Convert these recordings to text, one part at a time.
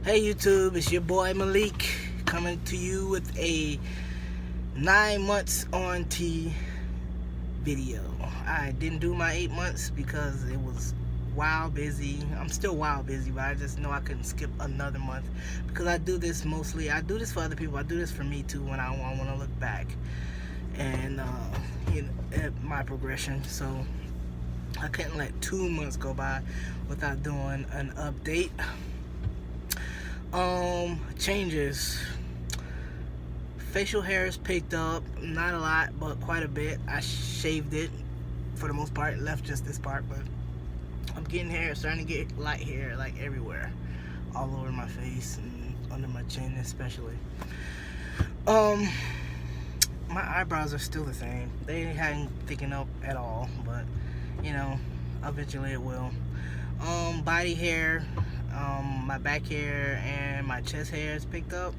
Hey YouTube, it's your boy Malik coming to you with a 9 months on T video. I didn't do my 8 months because it was wild busy. I'm still wild busy, but I just know I couldn't skip another month because I do this mostly. I do this for other people. I do this for me too when I want to look back and at my progression. So I couldn't let 2 months go by without doing an update. Changes. Facial hair is picked up, not a lot, but quite a bit. I shaved it for the most part, left just this part, but I'm getting hair, starting to get light hair like everywhere, all over my face and under my chin especially. My eyebrows are still the same. They hadn't thickened up at all, but you know, eventually it will. Body hair, my back hair and my chest hair is picked up.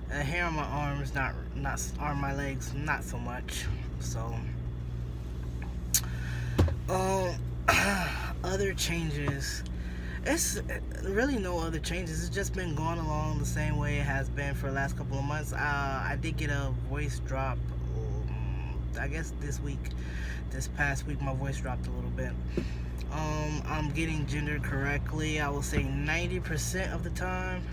Hair on my arms, not on my legs, not so much. So, other changes. It's really no other changes. It's just been going along the same way it has been for the last couple of months. I did get a voice drop. I guess this past week, my voice dropped a little bit. I'm getting gendered correctly, I will say 90% of the time.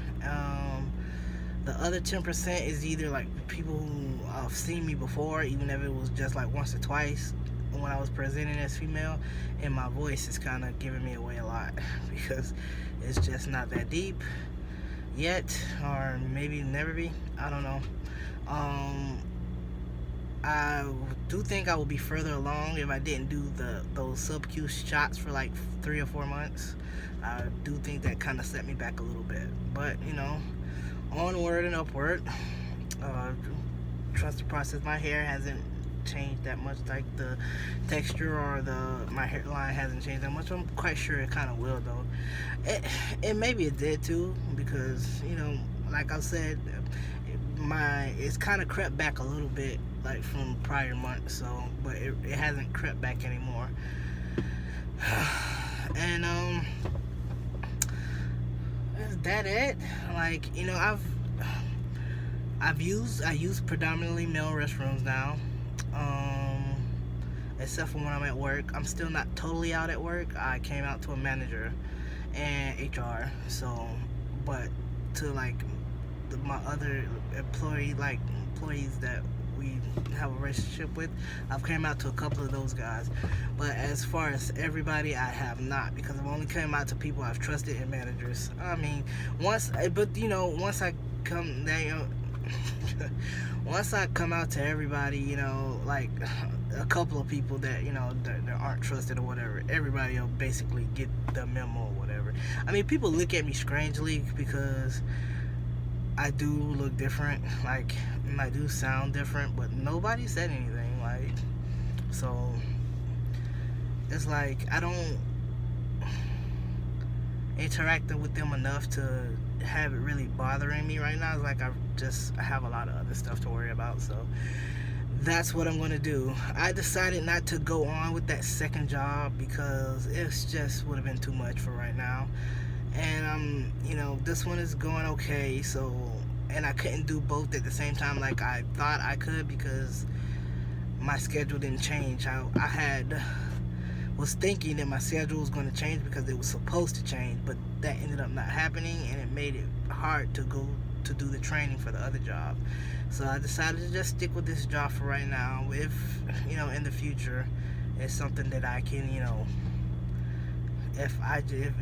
The other 10% is either like people who have seen me before, even if it was just like once or twice when I was presenting as female, and my voice is kind of giving me away a lot because it's just not that deep yet, or maybe never be, I don't know. I do think I would be further along if I didn't do those sub-Q shots for like 3 or 4 months. I do think that kind of set me back a little bit, but you know, onward and upward. Trust the process. My hair hasn't changed that much, like the texture or my hairline hasn't changed that much. I'm quite sure it kind of will though. It maybe it did too, because you know, like I said, it's kind of crept back a little bit, like from prior months. So, but it hasn't crept back anymore. And is that it? Like, you know, I use predominantly male restrooms now, except for when I'm at work. I'm still not totally out at work. I came out to a manager and HR. So, but to like my other employees that we have a relationship with, I've came out to a couple of those guys. But as far as everybody, I have not, because I've only came out to people I've trusted and managers. I mean, once I come out to everybody, you know, like a couple of people that, you know, that aren't trusted or whatever, everybody will basically get the memo or whatever. I mean, people look at me strangely because I do look different, like, and I do sound different, but nobody said anything, like, so it's like I don't interact with them enough to have it really bothering me right now. It's like I have a lot of other stuff to worry about, so that's what I'm gonna do. I decided not to go on with that second job because it's just would have been too much for right now. And you know, this one is going okay, so, and I couldn't do both at the same time like I thought I could because my schedule didn't change. I was thinking that my schedule was going to change because it was supposed to change, but that ended up not happening, and it made it hard to go to do the training for the other job. So I decided to just stick with this job for right now. If, you know, in the future it's something that I can, you know, if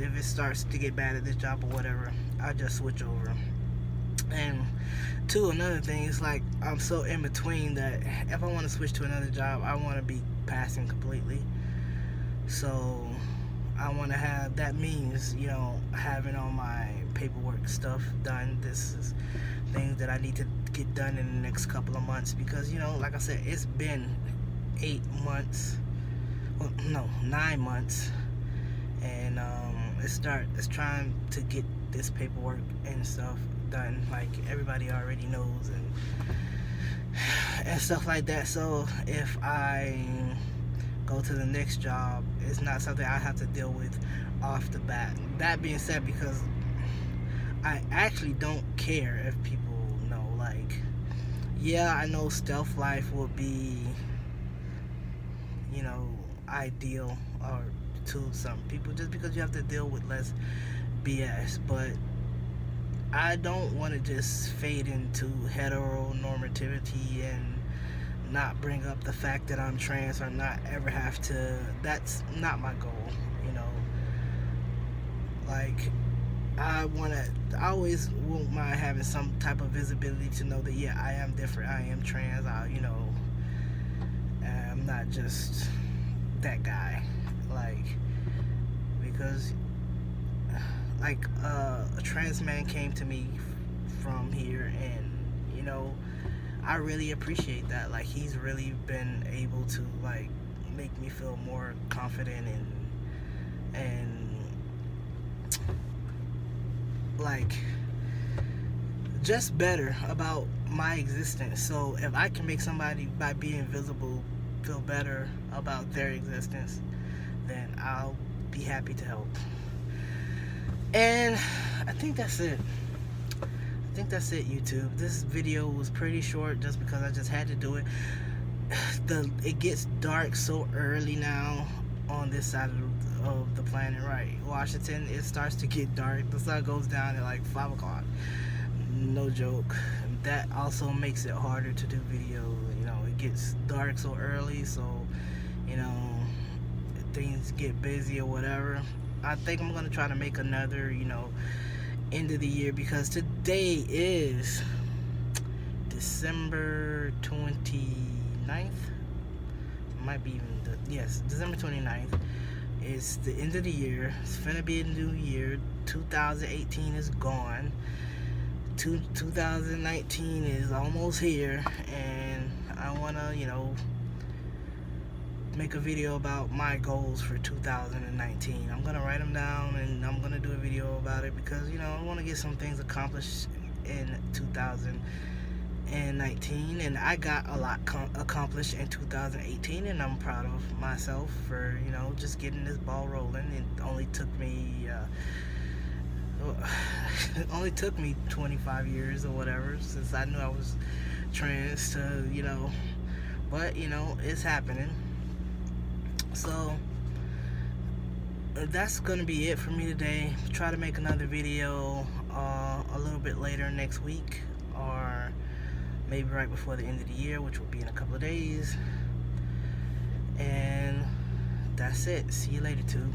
it starts to get bad at this job or whatever, I'll just switch over. And two, another thing is, like, I'm so in between that if I want to switch to another job, I want to be passing completely. So I want to have, that means, you know, having all my paperwork stuff done. This is things that I need to get done in the next couple of months, because, you know, like I said, it's been 8 months, well, no, 9 months, and it's trying to get this paperwork and stuff done, like everybody already knows, and stuff like that. So if I go to the next job, it's not something I have to deal with off the bat. That being said, because I actually don't care if people know. Like, yeah, I know stealth life would be, you know, ideal or to some people just because you have to deal with less BS, but I don't want to just fade into heteronormativity and not bring up the fact that I'm trans or not ever have to. That's not my goal, you know. Like, I always won't mind having some type of visibility to know that, yeah, I am different, I am trans, you know, I'm not just that guy. Like, because, like, a trans man came to me from here, and, you know, I really appreciate that. Like, he's really been able to, like, make me feel more confident and like just better about my existence. So if I can make somebody by being visible feel better about their existence, then I'll be happy to help. And I think that's it. I think that's it, YouTube. This video was pretty short just because I just had to do it. It gets dark so early now on this side of the planet, right? Washington, it starts to get dark. The sun goes down at like 5 o'clock. No joke. That also makes it harder to do videos. You know, it gets dark so early, so, you know, things get busy or whatever. I think I'm gonna try to make another, you know, end of the year, because today is December 29th. Might be even yes, December 29th. It's the end of the year. It's finna be a new year. 2018 is gone. 2019 is almost here, and I wanna, you know, make a video about my goals for 2019. I'm gonna write them down, and I'm gonna do a video about it because, you know, I want to get some things accomplished in 2019, and I got a lot accomplished in 2018, and I'm proud of myself for, you know, just getting this ball rolling. It only took me it only took me 25 years or whatever since I knew I was trans to, you know, but, you know, it's happening. So that's gonna be it for me today. Try to make another video a little bit later next week, or maybe right before the end of the year, which will be in a couple of days. And that's it. See you later, too.